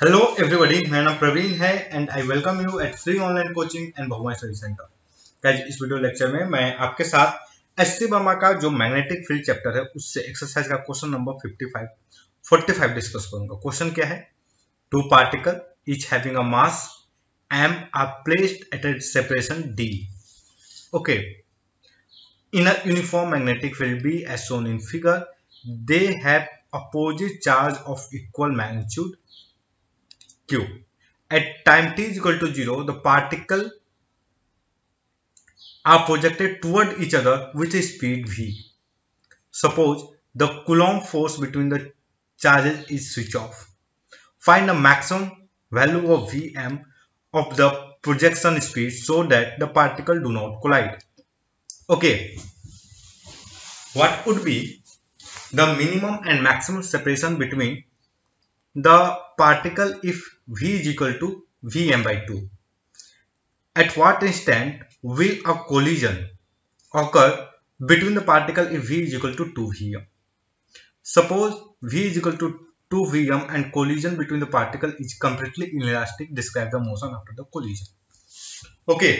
Hello everybody, मेरा नाम प्रवीण है and I welcome you at free online coaching and Bhagwan study centre. Guys, इस video lecture में मैं आपके साथ एस सी वर्मा का जो मैग्नेटिक फील्ड चैप्टर है उससे एक्सरसाइज का क्वेश्चन नंबर 45 डिस्कस करूंगा। क्वेश्चन क्या है? Two particle each having a mass m are placed at a separation d. Okay, in a uniform magnetic field B as shown in figure, they have opposite charge of equal magnitude q. At time t is equal to 0, the particles are projected toward each other with a speed v. Suppose the Coulomb force between the charges is switched off. Find the maximum value of Vm of the projection speed so that the particles do not collide. Okay, what would be the minimum and maximum separation between the particle if V is equal to Vm by 2? At what instant will a collision occur between the particle if V is equal to 2 Vm? Suppose V is equal to 2 Vm and collision between the particle is completely inelastic. Describe the motion after the collision. Okay.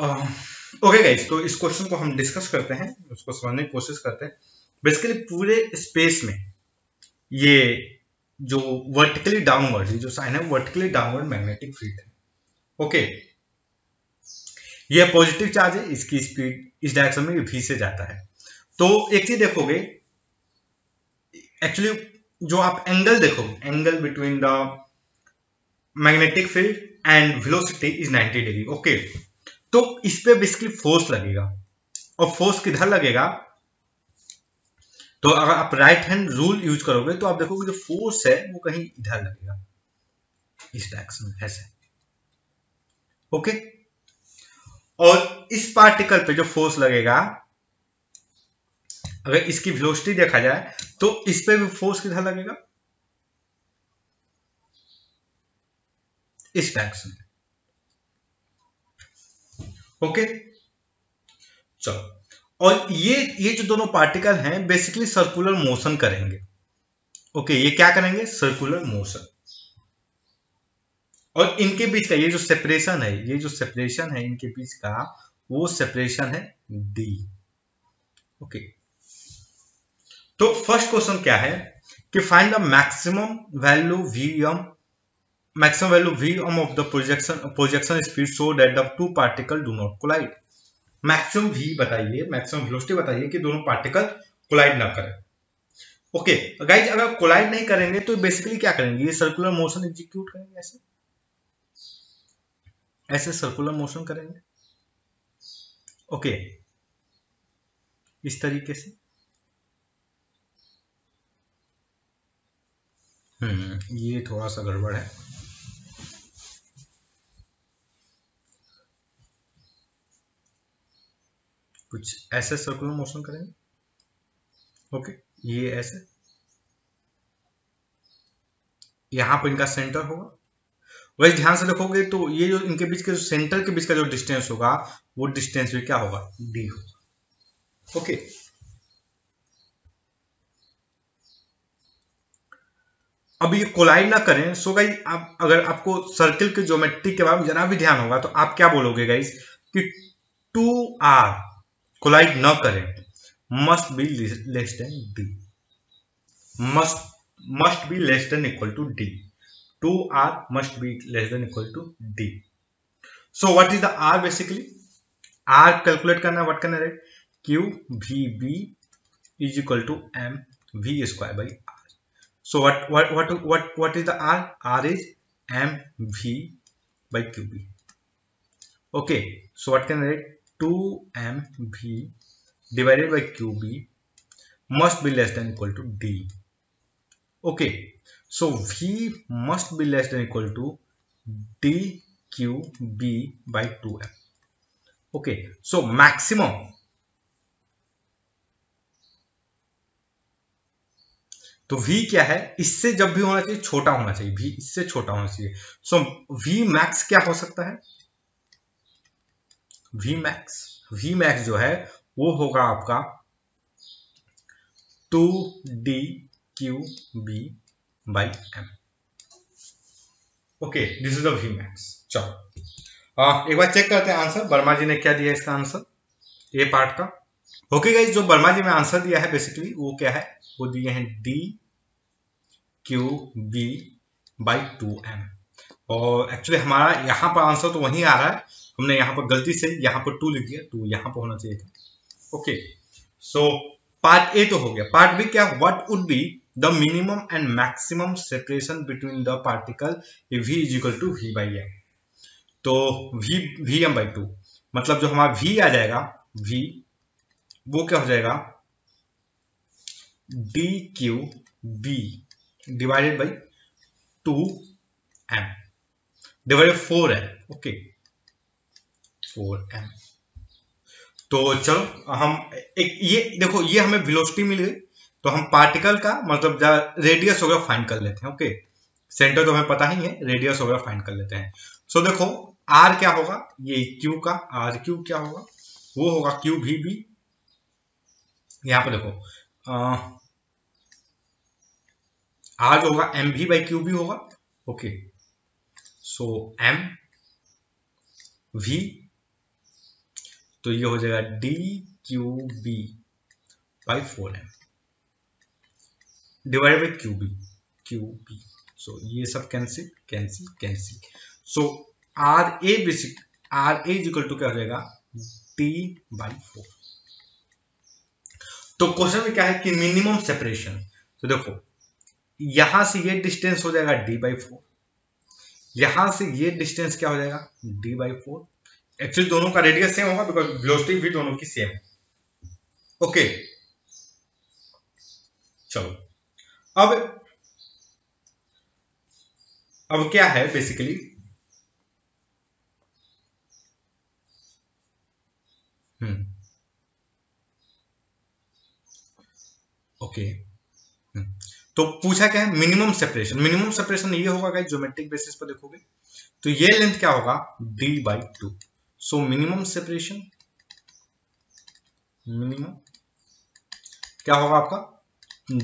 Okay guys, तो इस question को हम discuss करते हैं, उसको समझने की कोशिश करते हैं। बेसिकली पूरे स्पेस में ये जो वर्टिकली डाउनवर्ड, ये जो साइन है वर्टिकली डाउनवर्ड मैग्नेटिक फील्ड है। ओके, ये पॉजिटिव चार्ज है, इसकी स्पीड इस डायरेक्शन में v से जाता है। तो एक चीज देखोगे, एक्चुअली जो आप एंगल देखोगे, angle between the magnetic field and velocity is 90 degree. Okay, तो इस पे बेसिकली फोर्स लगेगा, और फोर्स किधर लगेगा? तो अगर आप राइट हैंड रूल यूज करोगे तो आप देखोगे जो फोर्स है वो कहीं इधर लगेगा, इस डायरेक्शन में ऐसे। ओके, और इस पार्टिकल पे जो फोर्स लगेगा, अगर इसकी वेलोसिटी देखा जाए तो इस पे भी फोर्स किधर लगेगा? इस डायरेक्शन में। ओके, चलो, और ये जो दोनों पार्टिकल हैं बेसिकली सर्कुलर मोशन करेंगे। ओके, ये क्या करेंगे? Circular motion. और इनके बीच का ये जो सेपरेशन है, ये जो सेपरेशन है इनके बीच का, वो सेपरेशन है d। ओके, तो फर्स्ट क्वेश्चन क्या है कि find the maximum value Vm of the projection speed so that the two particles do not collide. Maximum v बताइए, मैक्सिमम वेलोसिटी बताइए कि दोनों पार्टिकल कोलाइड ना करें। ओके गाइज, अगर कोलाइड नहीं करेंगे तो बेसिकली क्या करेंगे? ये सर्कुलर मोशन एग्जीक्यूट करेंगे, ऐसे ऐसे सर्कुलर मोशन करेंगे। ओके, इस तरीके से। ये थोड़ा सा गड़बड़ है। कुछ ऐसे सर्कुलर मोशन करेंगे। ओके, ये ऐसे, यहां पर इनका सेंटर होगा। वही ध्यान से देखोगे तो ये जो इनके बीच के जो सेंटर के बीच का जो डिस्टेंस होगा, वो डिस्टेंस भी क्या होगा? d होगा। ओके, अब ये कोलाइड ना करें, सो गाइस आप अगर आपको सर्किल की ज्योमेट्री के बारे में जरा भी ध्यान होगा तो आप क्या बोलोगे गाइस कि 2r कोलाइड ना करें, must be less than d, must be less than equal to d. 2r must be less than equal to d. So what is the r? Basically r calculate करना, what करना है? q v b is equal to m v square by r. So what is the r? R is m v by qb. Okay, so what can I write? 2m v divided by qb must be less than equal to d. Okay, so v must be less than equal to dqb by 2m. Okay, so maximum, तो v क्या है? इससे जब भी होना चाहिए छोटा होना चाहिए, v इससे छोटा होना चाहिए। सो v मैक्स क्या हो सकता है? v मैक्स जो है वो होगा आपका 2dqb by M. Okay, this is the V max. चलो एक बार चेक करते हैं आंसर, वर्मा जी ने क्या दिया इसका आंसर ए पार्ट का। ओके गाइस, जो वर्मा जी ने आंसर दिया है बेसिकली वो क्या है, वो दिए हैं D Q B by 2m। और एक्चुअली हमारा यहाँ पर आंसर तो वही आ रहा है, हमने यहाँ पर गलती से यहाँ पर 2 लिख दिया, 2 यहाँ पर होना चाहिए था। ओके, सो पार्ट ए तो हो गया। पार्ट बी क्या, what would be the minimum and maximum separation between the particle v is equal to v by M. तो वी एम बाई 2, मतलब जो हमारा v आ जाएगा, v वो क्या हो जाएगा, D Q B divided by 2m divided 4m। Okay, 4m। तो चलो हम एक ये देखो, ये हमें वेलोसिटी मिल गई, तो हम पार्टिकल का मतलब रेडियस वगैरह फाइंड कर लेते हैं। ओके, सेंटर तो हमें पता ही है, रेडियस वगैरह फाइंड कर लेते हैं। सो देखो आर क्या होगा, ये क्यू का आर क्यू क्या होगा, वो होगा क्यू भी बी। यहाँ पर देखो आर जो होगा एम भी बाई क्यू भी होगा। ओके, सो एम वी, तो ये हो जाएगा D Q B by 4m divided by Q B. So ये सब cancel cancel cancel. So R A basic, R A is equal to क्या हो जाएगा, टी बाई 4। तो क्वेश्चन में क्या है कि मिनिमम सेपरेशन, तो देखो यहां से ये डिस्टेंस हो जाएगा डी बाई 4, यहां से ये डिस्टेंस क्या हो जाएगा डी बाई 4। एक्चुअली दोनों का रेडियस सेम होगा बिकॉज वेलोसिटी भी दोनों की सेम है। ओके, चलो अब क्या है बेसिकली, ओके, तो पूछा क्या है मिनिमम सेपरेशन। मिनिमम सेपरेशन ये होगा ज्योमेट्रिक बेसिस पर देखोगे तो ये लेंथ क्या होगा d by 2। So minimum separation, minimum क्या होगा आपका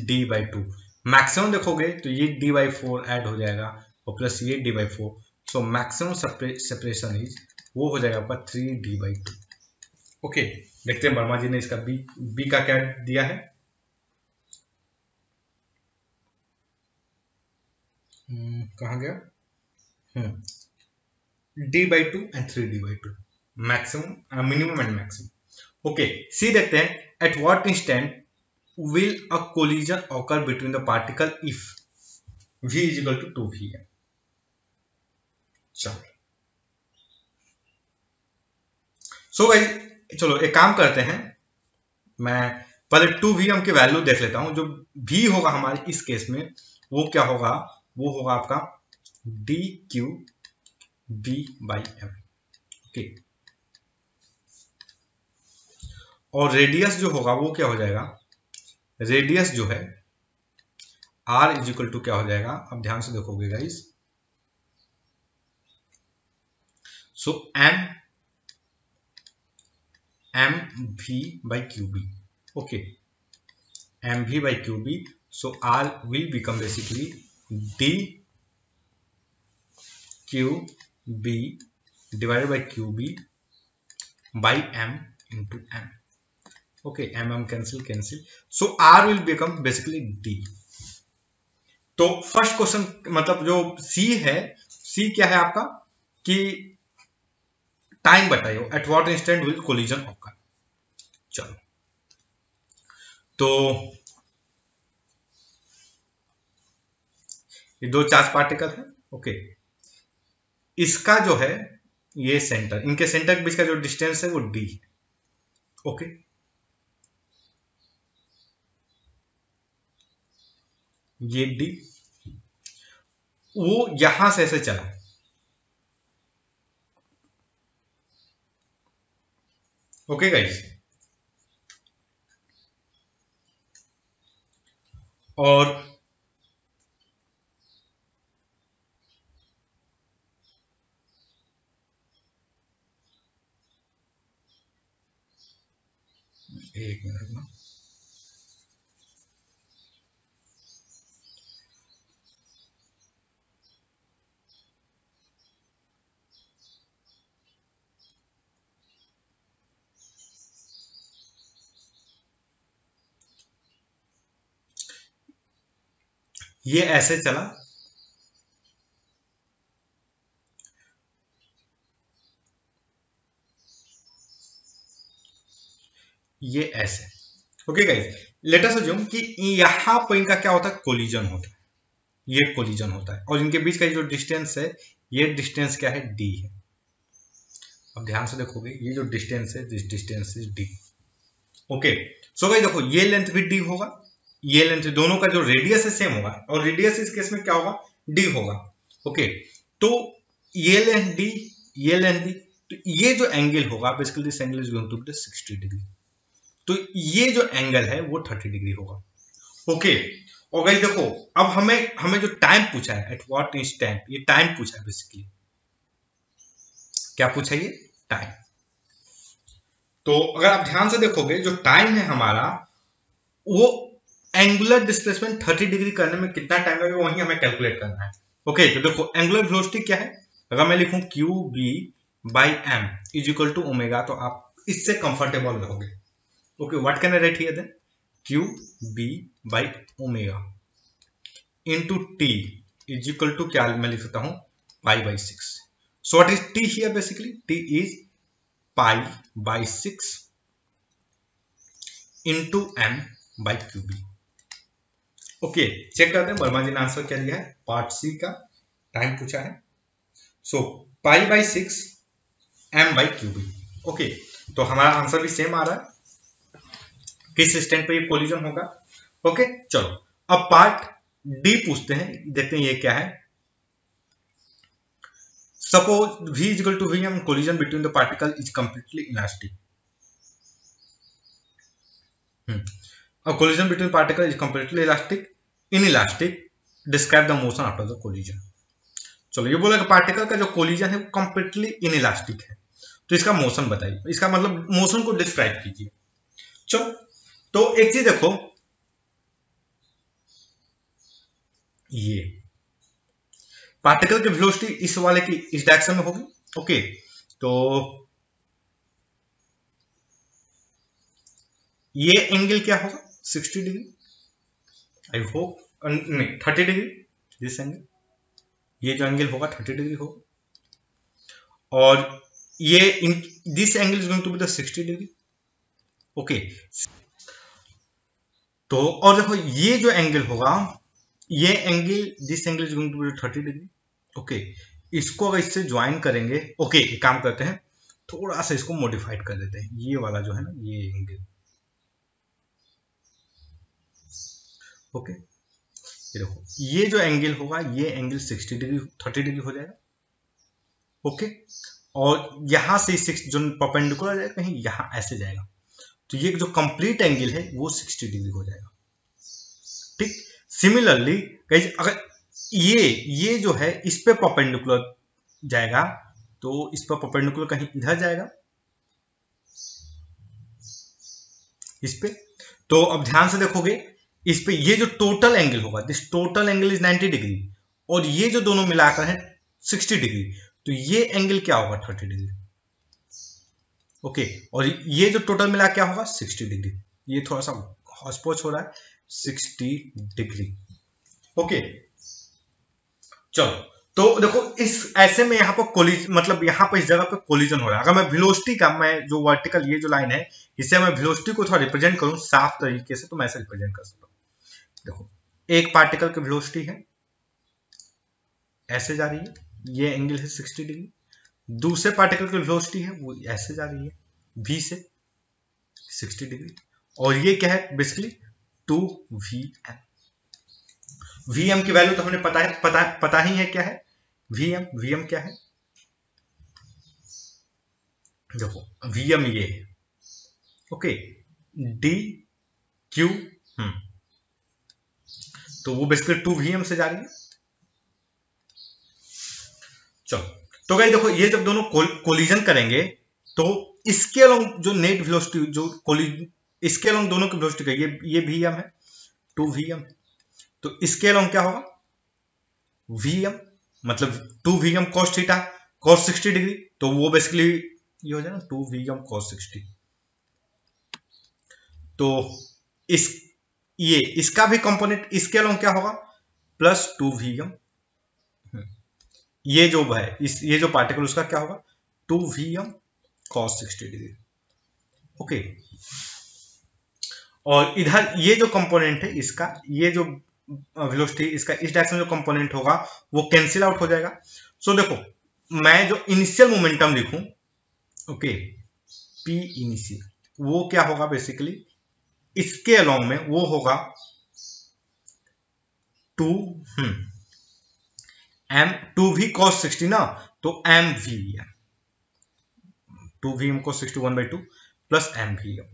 d बाई 2। मैक्सिमम देखोगे तो ये d बाई 4 ऐड हो जाएगा और प्लस ये d by 4। So maximum separation is वो हो जाएगा आपका 3d बाई 2। ओके, देखते हैं वर्मा जी ने इसका बी का क्या दिया है। कहाँ गया, d by 2 and 3d by 2, maximum minimum and maximum. Okay, see देखते हैं at what instant will a collision occur between the particle if v is equal to 2vm। चलो सो भाई चलो एक काम करते हैं, मैं पहले 2vm की वैल्यू देख लेता हूं। जो v होगा हमारे इस केस में वो क्या होगा, वो होगा आपका D Q B by M. Okay, और रेडियस जो होगा वो क्या हो जाएगा, रेडियस जो है r इज इक्वल टू क्या हो जाएगा, अब ध्यान से देखोगे guys, so M V by Q B. Okay, M V by Q B. So R will become basically D Q B divided by Q B by M into M. Okay, M M cancel cancel. So R will become basically D. तो first question मतलब जो सी है, सी क्या है आपका कि time बताइए eight what instant will collision occur. चलो तो ये दो चार्ज पार्टिकल है। ओके, इसका जो है ये सेंटर, इनके सेंटर के बीच का जो डिस्टेंस है वो डी है। ओके, ये डी, वो यहां से ऐसे चला, ओके गाइस, और एक मिनट ना, ये ऐसे चला, ये ऐसे। Okay guys, let us assume कि यहां पर इनका क्या होता है, कोलिजन होता है, ये कोलिजन होता है, और इनके बीच का जो डिस्टेंस है, ये डिस्टेंस क्या है, डी है। अब ध्यान से देखोगे, ये जो डिस्टेंस है, this distance is D. Okay, so guys देखो, ये लेंथ भी डी होगा, ये लेंथ, दोनों का जो रेडियस है सेम होगा, और रेडियस इस केस में क्या होगा, डी होगा। ओके, तो ये लेंथ डी, ये लेंथ डी, तो ये जो एंगल होगा, basically this angle is going to be 60 degree. तो ये जो एंगल है वो 30 डिग्री होगा। ओके, और गाइस देखो, अब हमें हमें जो टाइम पूछा है, एट व्हाट इज टाइम, ये टाइम पूछा है बेसिकली। क्या पूछा है, ये टाइम। तो अगर आप ध्यान से देखोगे, जो टाइम है हमारा, वो एंगुलर डिस्प्लेसमेंट 30 डिग्री करने में कितना टाइम लगेगा, वही हमें कैलकुलेट करना है। ओके, तो देखो एंगुलर वेलोसिटी क्या है, अगर मैं लिखूं Q B by M is equal to omega, तो आप इससे कंफर्टेबल रहोगे। Okay, what can I write here then, Q B by omega into T is equal to, क्या मैं लिख सकता हूं, pi by 6। So what is T here, basically T is pi by 6 into M by Q B. Okay, check करते हैं वर्मा जी ने answer क्या दिया है, पार्ट सी का टाइम पूछा है। So pi by 6 M by Q B. Okay, तो हमारा आंसर भी सेम आ रहा है, किस स्टैंड पे ये कोलिजन होगा। ओके, चलो अब पार्ट डी पूछते हैं, देखते हैं ये क्या है। Suppose v is equal to V M, collision between the particle is completely elastic. A collision between particle is completely elastic, inelastic. Describe the motion after the collision. चलो, ये बोला कि पार्टिकल का जो कोलिजन है वो कंप्लीटली इनइलास्टिक है, तो इसका मोशन बताइए, इसका मतलब मोशन को डिस्क्राइब कीजिए। चलो, तो एक चीज देखो, ये पार्टिकल की वेलोसिटी इस वाले की इस डायरेक्शन में होगी। ओके, तो ये एंगल क्या होगा, 60 डिग्री, आई होप, नहीं 30 डिग्री, दिस एंगल, ये जो एंगल होगा 30 डिग्री होगा, और ये this angle is going to be the 60 degree. Okay, तो और देखो ये जो एंगल होगा, ये angle, this angle is going to be 30 degree. Okay, इसको अगर इससे ज्वाइन करेंगे, ओके एक काम करते हैं, थोड़ा सा इसको मॉडिफाइड कर देते हैं, ये वाला जो है ना, ये एंगल। ओके, ये देखो, ये जो एंगल होगा, ये एंगल 60 डिग्री 30 डिग्री हो जाएगा। ओके, और यहां से 6 जो परपेंडिकुलर जाएगा, कहीं यहां ऐसे जाएगा, तो ये जो कंप्लीट एंगल है वो 60 डिग्री हो जाएगा। ठीक, सिमिलरली अगर ये जो है इस पे परपेंडिकुलर जाएगा, तो इस पर परपेंडिकुलर कहीं इधर जाएगा, इस पे। तो अब ध्यान से देखोगे, इस पे ये जो टोटल एंगल होगा, this total angle is 90 degree, और ये जो दोनों मिलाकर है 60 डिग्री, तो ये एंगल क्या होगा, 30 डिग्री। ओके, और ये जो टोटल मिला क्या होगा, 60 डिग्री। ये थोड़ा सा हॉस्पोच हो रहा है, 60 डिग्री। ओके, चलो, तो देखो इस ऐसे में यहाँ पर कोलिजन, मतलब यहाँ पर इस जगह पे कोलिजन हो रहा है। अगर मैं वेलोसिटी का, मैं जो वर्टिकल ये जो लाइन है, इसे मैं वेलोसिटी को थोड़ा रिप्रेजेंट करूं साफ तरीके से, तो मैं ऐसे रिप्रेजेंट कर सकता हूं। देखो, एक पार्टिकल की वेलोसिटी है, ऐसे जा रही है, ये एंगल है 60 डिग्री। दूसरे पार्टिकल की वेलोसिटी है, वो ऐसे जा रही है, v से 60 डिग्री, और ये क्या है, बेसिकली 2vm। vm की वैल्यू तो हमने पता ही है क्या है, vm क्या है, देखो vm ये है। ओके, डी क्यू, तो वो बेसिकली 2vm से जा रही है। चलो, तो गाइस देखो, ये जब दोनों कोलिजन करेंगे, तो इसके अलोंग जो नेट वेलोसिटी, जो इसके अलोंग दोनों की वेलोसिटी का, ये vm है, 2vm, तो इसके अलोंग क्या होगा, vm, मतलब 2vm cos theta cos 60 degree, तो वो बेसिकली ये हो जाए ना, 2vm cos 60। तो इस ये इसका भी कंपोनेंट इसके अलोंग क्या होगा, प्लस 2vm, ये जो है ये जो पार्टिकल उसका क्या होगा 2vm cos 60 डिग्री। ओके, और इधर ये जो कंपोनेंट है इसका, ये जो वेलोसिटी इसका इस डायरेक्शन में जो कंपोनेंट होगा वो कैंसिल आउट हो जाएगा। सो देखो मैं जो इनिशियल मोमेंटम लिखूं, ओके, पी इनिशियल, वो क्या होगा बेसिकली इसके अलोंग में वो होगा 2v cos 60 ना, तो mvm, 2vm cos 60 1/2 plus mvm,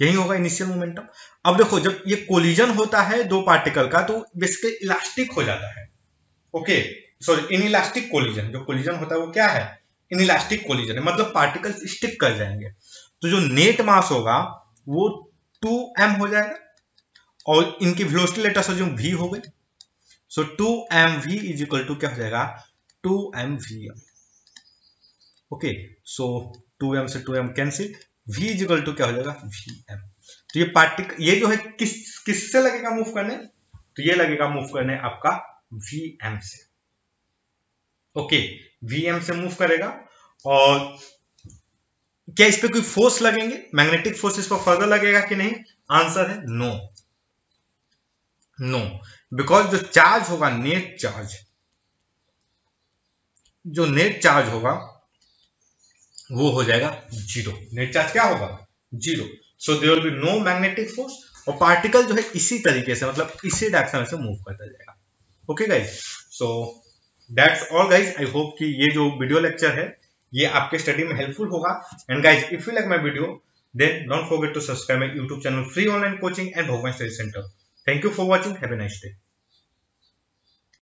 यही होगा इनिशियल मोमेंटम। अब देखो जब ये कोलिजन होता है दो पार्टिकल का तो बेसिकली इलास्टिक हो जाता है। ओके, सॉरी इनइलास्टिक कोलिजन, जो कोलिजन होता है वो क्या है इनइलास्टिक कोलिजन है, मतलब पार्टिकल स्टिक कर जाएंगे। तो जो नेट मास होगा वो 2m हो जाएगा और इनकी velocity let us assume v हो गई। सो 2mv इज इक्वल टू क्या हो जाएगा 2mvm। ओके, सो 2m से 2m cancel, v is equal to क्या हो जाएगा vm। तो ये पार्टिकल ये जो है किससे लगेगा मूव करने, तो ये लगेगा मूव करने आपका vm से। ओके, vm से मूव करेगा। और क्या इस पे कोई फोर्स लगेंगे, मैग्नेटिक फोर्स इस पर फर्दर लगेगा कि नहीं, आंसर है नो, नो, बिकॉज जो चार्ज होगा नेट चार्ज, जो नेट चार्ज होगा वो हो जाएगा जीरो, नेट चार्ज क्या होगा zero. So there will be no magnetic force और पार्टिकल जो है इसी तरीके से मतलब इसी डायरेक्शन से मूव करता जाएगा। Okay guys, so that's all guys. I hope कि ये जो वीडियो लेक्चर है ये आपके स्टडी में हेल्पफुल होगा। And guys if you like my video then don't forget to subscribe my YouTube channel free online coaching and Bhogwan study centre. Thank you for watching, have a nice day.